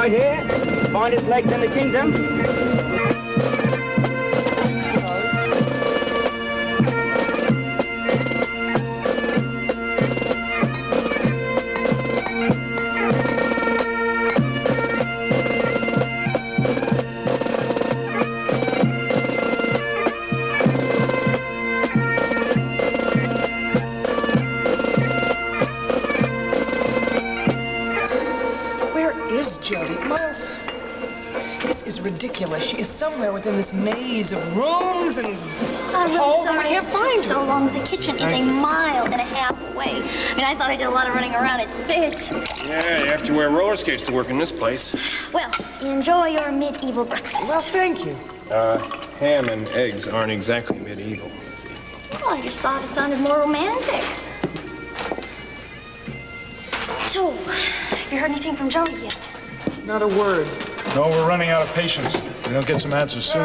boy here, find his legs in the kingdom. Jody, Miles, this is ridiculous. She is somewhere within this maze of rooms and halls, and we can't find her. So long. The kitchen is a mile and a half away. I mean, I thought I did a lot of running around. It's Yeah, you have to wear roller skates to work in this place. Well, enjoy your medieval breakfast. Well, thank you. Ham and eggs aren't exactly medieval. Well, I just thought it sounded more romantic. So, have you heard anything from Jody yet? Not a word. No, we're running out of patience. We don't get some answers soon.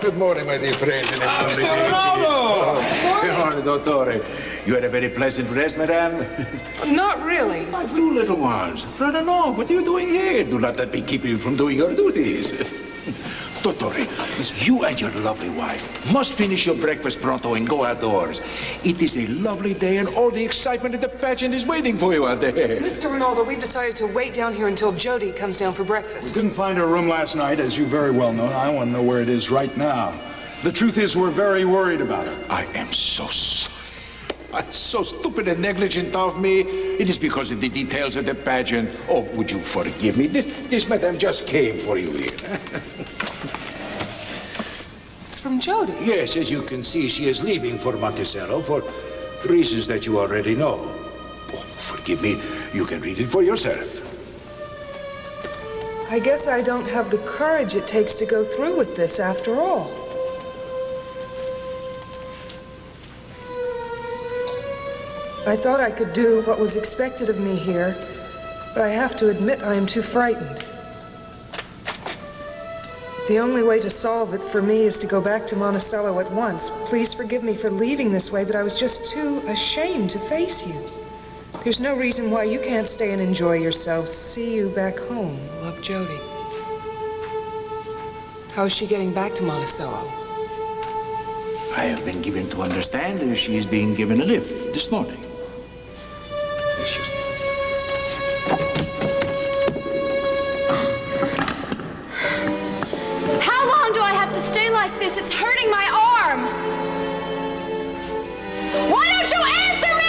Good morning, my dear friend. Mr. Renaldo! Good morning, Dottore. You had a very pleasant rest, madame? Not really. My two little ones. Run along. What are you doing here? Do not let me keep you from doing your duties. Dottore, you and your lovely wife must finish your breakfast pronto and go outdoors. It is a lovely day and all the excitement of the pageant is waiting for you out there. Mr. Renaldo, we decided to wait down here until Jody comes down for breakfast. We didn't find her room last night, as you very well know. I want to know where it is right now. The truth is, we're very worried about her. I am so sorry. I'm so stupid and negligent of me. It is because of the details of the pageant. Oh, would you forgive me? This madame just came for you here. It's from Jody. Yes, as you can see, she is leaving for Monticello for reasons that you already know. Oh, forgive me. You can read it for yourself. I guess I don't have the courage it takes to go through with this after all. I thought I could do what was expected of me here, but I have to admit I am too frightened. The only way to solve it for me is to go back to Monticello at once. Please forgive me for leaving this way, but I was just too ashamed to face you. There's no reason why you can't stay and enjoy yourself. See you back home. Love, Jody. How's she getting back to Monticello? I have been given to understand that she is being given a lift this morning. Excuse me. How long do I have to stay like this? It's hurting my arm. Why don't you answer me?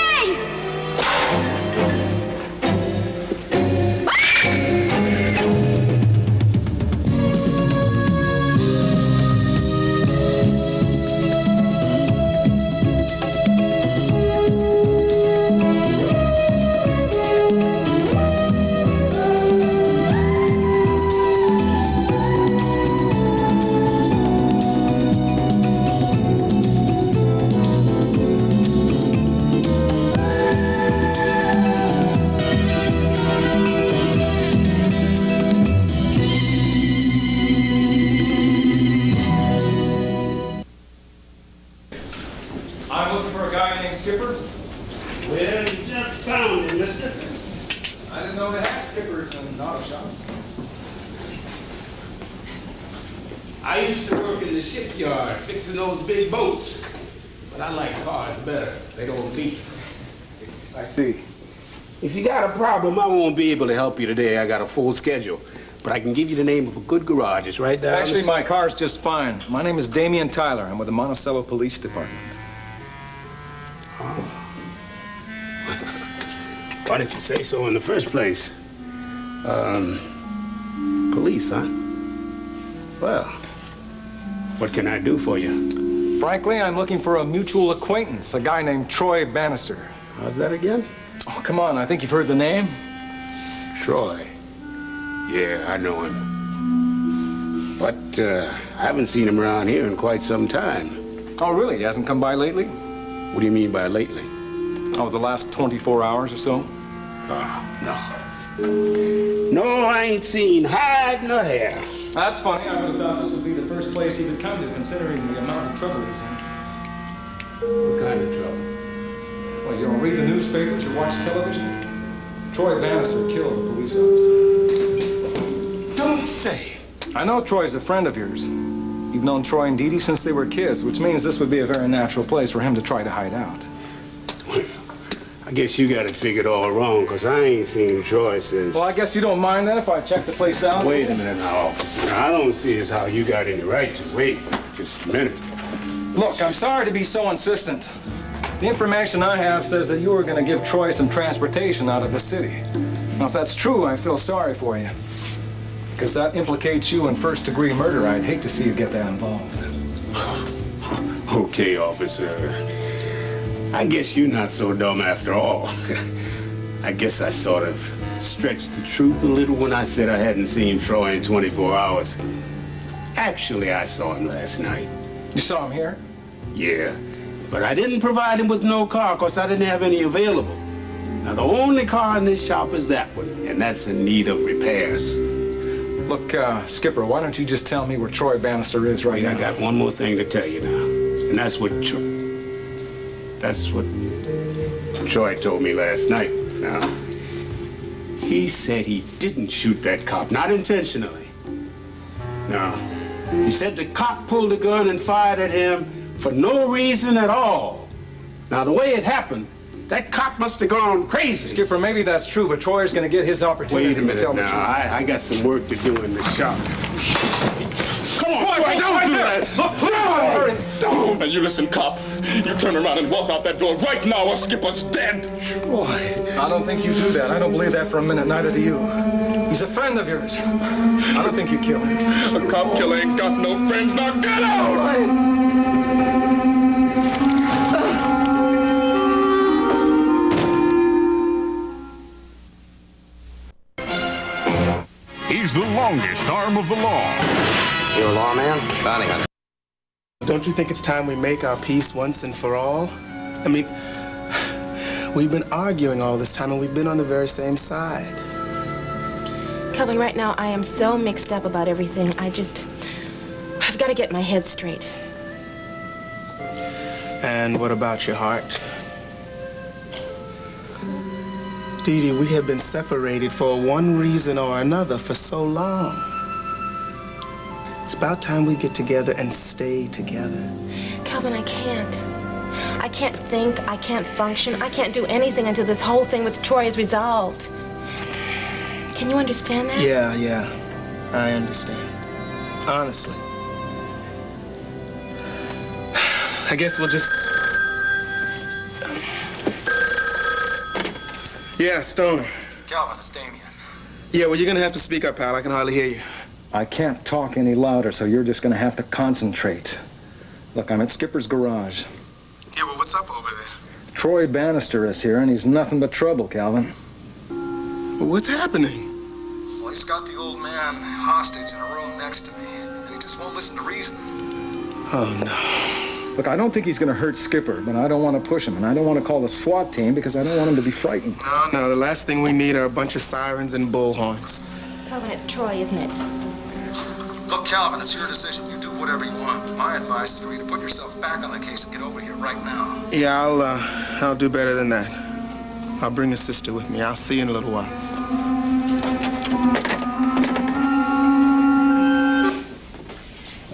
I used to work in the shipyard fixing those big boats, but I like cars better. They don't leak. I see. If you got a problem, I won't be able to help you today. I got a full schedule, but I can give you the name of a good garage. It's right down. Actually, my car's just fine. My name is Damian Tyler. I'm with the Monticello Police Department. Oh. Why didn't you say so in the first place? Police, huh? Well, what can I do for you? Frankly, I'm looking for a mutual acquaintance, a guy named Troy Bannister. How's that again? Oh, come on. I think you've heard the name. Troy. Yeah, I know him. But I haven't seen him around here in quite some time. Oh, really? He hasn't come by lately? What do you mean by lately? Oh, the last 24 hours or so? Oh, no. No, I ain't seen hide nor hair. That's funny. I would have thought this would be the first place he would come to, considering the amount of trouble he's in. What kind of trouble? Well, you don't read the newspapers or watch television? Troy Bannister killed a police officer. don't say. I know Troy's a friend of yours. You've known Troy and Didi since they were kids, which means this would be a very natural place for him to try to hide out. Well, I guess you got it figured all wrong, because I ain't seen Troy since... Well, I guess you don't mind then if I check the place out? Wait a minute now, officer. I don't see as how you got any right to wait just a minute. Look, I'm sorry to be so insistent. The information I have says that you were going to give Troy some transportation out of the city. Now, if that's true, I feel sorry for you. Because that implicates you in first-degree murder. I'd hate to see you get that involved. Okay, officer. I guess you're not so dumb after all. I guess I sort of stretched the truth a little when I said I hadn't seen Troy in 24 hours. Actually, I saw him last night. You saw him here? Yeah, but I didn't provide him with no car because I didn't have any available. Now, the only car in this shop is that one, and that's in need of repairs. Look, Skipper, why don't you just tell me where Troy Bannister is right now? I got one more thing to tell you now, and that's what Troy told me last night. Now, he said he didn't shoot that cop, not intentionally. No, he said the cop pulled a gun and fired at him for no reason at all. Now, the way it happened, that cop must have gone crazy. Skipper, maybe that's true, but Troy's going to get his opportunity Wait a minute to tell the now. truth. I got some work to do in the shop. Come on, Troy, don't do that. Don't. And you listen, cop. You turn around and walk out that door right now or Skipper's dead. Troy. I don't think you do that. I don't believe that for a minute, neither do you. He's a friend of yours. I don't think you killed him. A cop killer ain't got no friends. Now get out! He's the longest arm of the law. You're a lawman? Bounty hunter. Don't you think it's time we make our peace once and for all? I mean, we've been arguing all this time and we've been on the very same side. Calvin, right now I am so mixed up about everything. I've got to get my head straight. And what about your heart? Didi, we have been separated for one reason or another for so long. It's about time we get together and stay together. Calvin, I can't. I can't think, I can't function, I can't do anything until this whole thing with Troy is resolved. Can you understand that? Yeah, I understand. Honestly. I guess we'll just... Yeah, Stoner. Calvin, it's Damian. Yeah, well, you're gonna have to speak up, pal. I can hardly hear you. I can't talk any louder, so you're just going to have to concentrate. Look, I'm at Skipper's garage. Yeah, well, what's up over there? Troy Bannister is here, and he's nothing but trouble, Calvin. Well, what's happening? Well, he's got the old man hostage in a room next to me, and he just won't listen to reason. Oh, no. Look, I don't think he's going to hurt Skipper, but I don't want to push him, and I don't want to call the SWAT team because I don't want him to be frightened. No, the last thing we need are a bunch of sirens and bullhorns. Calvin, it's Troy, isn't it? Look, Calvin, it's your decision. You do whatever you want. My advice is for you to put yourself back on the case and get over here right now. Yeah, I'll do better than that. I'll bring a sister with me. I'll see you in a little while.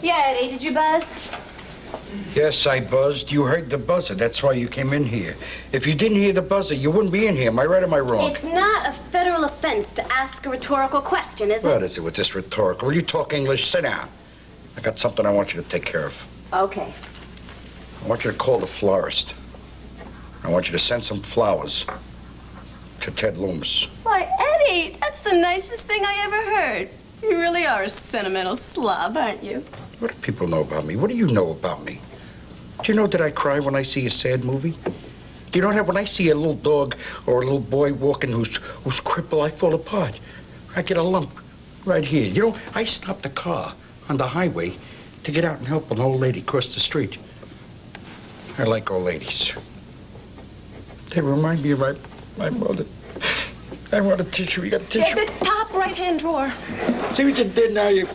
Yeah, Eddie, did you buzz? Yes, I buzzed. You heard the buzzer. That's why you came in here. If you didn't hear the buzzer, you wouldn't be in here. Am I right or am I wrong? It's not a federal offense to ask a rhetorical question, is it? What is it with this rhetorical? You talk English? Sit down. I got something I want you to take care of. Okay. I want you to call the florist. I want you to send some flowers to Ted Loomis. Why, Eddie, that's the nicest thing I ever heard. You really are a sentimental slob, aren't you? What do people know about me? What do you know about me? Do you know that I cry when I see a sad movie? Do you know that when I see a little dog or a little boy walking who's crippled, I fall apart? I get a lump right here. You know, I stopped the car on the highway to get out and help an old lady cross the street. I like old ladies. They remind me of my mother. I want a tissue. You got a tissue? Yeah, the top right-hand drawer. See what you did now? You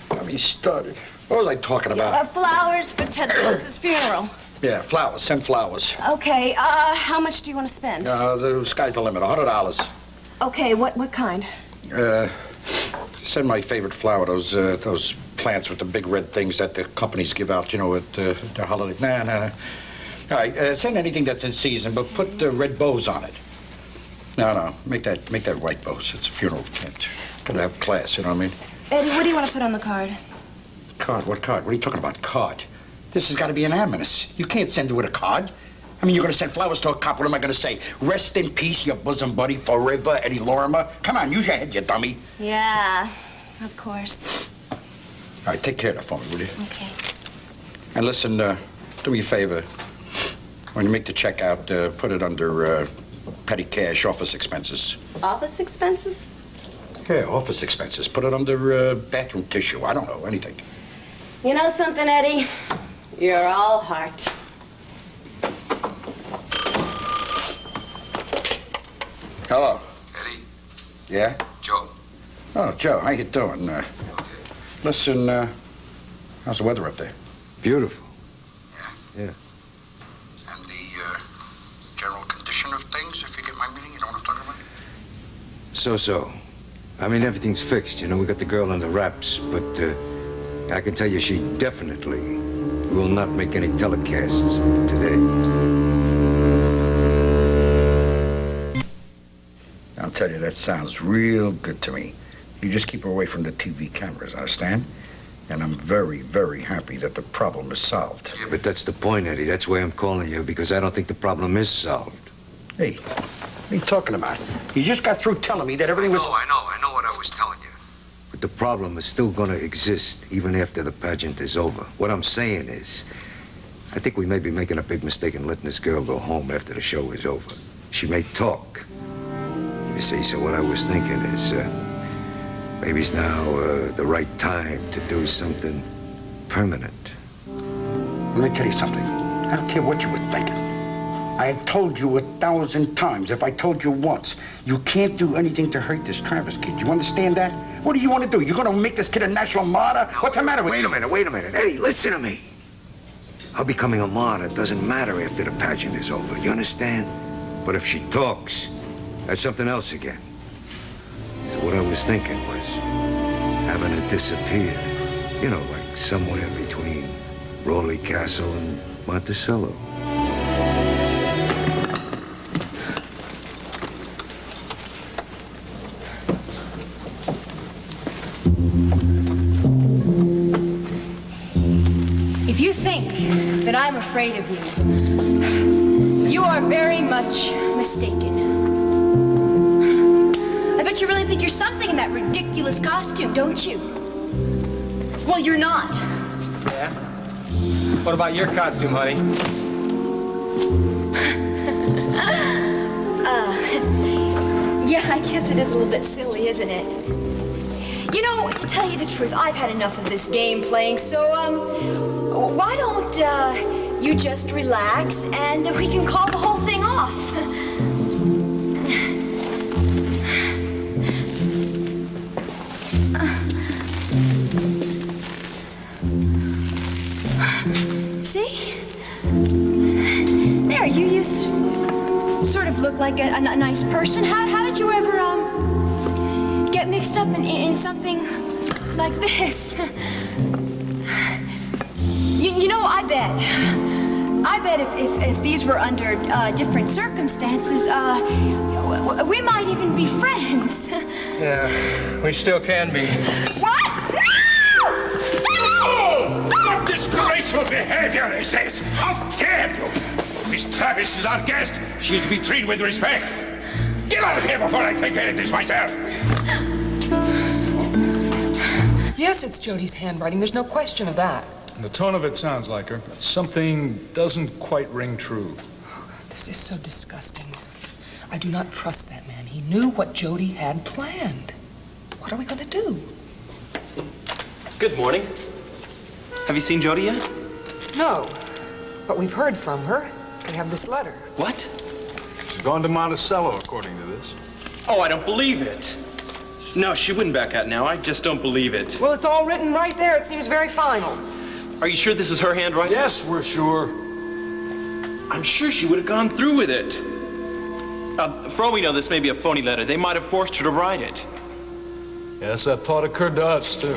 got me started. What was I talking about? Flowers for Ted Lewis's funeral. Yeah, flowers. Send flowers. Okay, how much do you want to spend? The sky's the limit. $100. Okay, what kind? Send my favorite flower, those plants with the big red things that the companies give out, you know, at the holiday. Nah. All right, send anything that's in season, but put red bows on it. No, make that white bows. It's a funeral tent. Gotta have class, you know what I mean? Eddie, what do you want to put on the card? Card? What card? What are you talking about, card? This has got to be anonymous. You can't send it with a card. I mean, you're going to send flowers to a cop. What am I going to say? Rest in peace, your bosom buddy, forever, Eddie Lorimer. Come on, use your head, you dummy. Yeah, of course. All right, take care of that for me, will you? Okay. And listen, do me a favor. When you make the check out, put it under petty cash, office expenses. Office expenses? Yeah, office expenses. Put it under bathroom tissue. I don't know, anything. You know something, Eddie? You're all heart. Hello. Eddie? Yeah? Joe. Oh, Joe, how you doing? Listen, how's the weather up there? Beautiful. Yeah. And the general condition of things, if you get my meaning, you know what I'm talking about? So. I mean, everything's fixed, you know. We got the girl under wraps, but I can tell you she definitely will not make any telecasts today. I'll tell you, that sounds real good to me. You just keep her away from the TV cameras, understand? And I'm very, very happy that the problem is solved. Yeah, but that's the point, Eddie. That's why I'm calling you, because I don't think the problem is solved. Hey, what are you talking about? You just got through telling me that everything was... I know what I was telling you. But the problem is still gonna exist even after the pageant is over. What I'm saying is, I think we may be making a big mistake in letting this girl go home after the show is over. She may talk. You see, so what I was thinking is, maybe it's now the right time to do something permanent. Let me tell you something. I don't care what you were thinking. I have told you 1,000 times, if I told you once, you can't do anything to hurt this Travis kid. You understand that? What do you want to do? You're going to make this kid a national martyr? What's the matter with you? Wait a minute. Eddie, listen to me. Her becoming a martyr doesn't matter after the pageant is over. You understand? But if she talks, that's something else again. So what I was thinking was having her disappear. You know, like somewhere between Raleigh Castle and Monticello. If you think that I'm afraid of you, you are very much mistaken. I bet you really think you're something in that ridiculous costume, don't you? Well, you're not. Yeah? What about your costume, honey? Yeah, I guess it is a little bit silly, isn't it? You know, to tell you the truth, I've had enough of this game playing, so, why don't, you just relax and we can call the whole thing off. See? There, you sort of look like a nice person. How did you ever, get mixed up in something like this? You know, I bet if these were under different circumstances, we might even be friends. Yeah, we still can be. What? No! Stop! What disgraceful behavior is this? How dare you? Miss Travis is our guest. She is to be treated with respect. Get out of here before I take care of this myself. Yes, it's Jody's handwriting. There's no question of that. The tone of it sounds like her, but something doesn't quite ring true. This is so disgusting. I do not trust that man. He knew what Jody had planned. What are we going to do? Good morning. Have you seen Jody yet? No, but we've heard from her. We have this letter. What? She's gone to Monticello, according to this. Oh, I don't believe it. No, she wouldn't back out now. I just don't believe it. Well, it's all written right there. It seems very final. Are you sure this is her handwriting? Yes, we're sure. I'm sure she would have gone through with it. For all we know, this may be a phony letter. They might have forced her to write it. Yes, that thought occurred to us, too.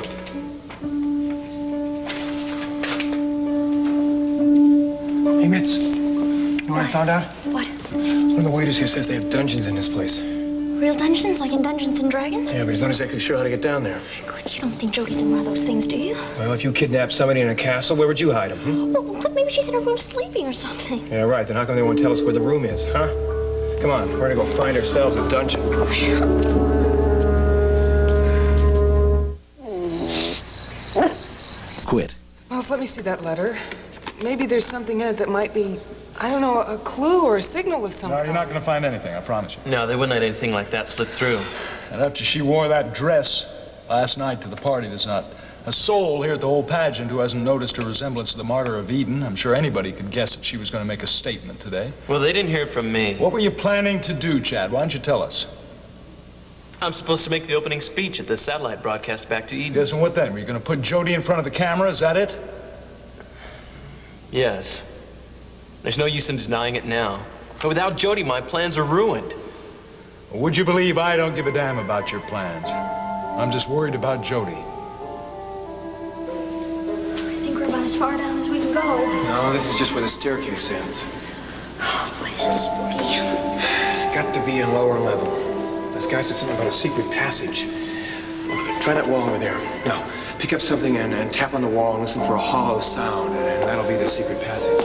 Hey, Mitz. You know what I found out? What? One of the waiters here says they have dungeons in this place. Real dungeons, like in Dungeons and Dragons? Yeah, but he's not exactly sure how to get down there. Clint, you don't think Jody's in one of those things, do you? Well, if you kidnapped somebody in a castle, where would you hide him? Well, Clint, maybe she's in her room sleeping or something. Yeah, right. Then how come they won't tell us where the room is, huh? Come on, we're gonna go find ourselves a dungeon. Quit. Miles, let me see that letter. Maybe there's something in it that might be, I don't know, a clue or a signal of some No, kind. you're not going to find anything, I promise you. No, they wouldn't let anything like that slip through. And after she wore that dress last night to the party, there's not a soul here at the whole pageant who hasn't noticed her resemblance to the Martyr of Eden. I'm sure anybody could guess that she was going to make a statement today. Well, they didn't hear it from me. What were you planning to do, Chad? Why don't you tell us? I'm supposed to make the opening speech at the satellite broadcast back to Eden. Yes, and what then? Were you going to put Jody in front of the camera? Is that it? Yes. There's no use in denying it now. But without Jody, my plans are ruined. Well, would you believe I don't give a damn about your plans? I'm just worried about Jody. I think we're about as far down as we can go. No, this is just where the staircase ends. Oh, boy, this is spooky. It's got to be a lower level. This guy said something about a secret passage. Okay, try that wall over there. Now, pick up something and tap on the wall and listen for a hollow sound, and that'll be the secret passage.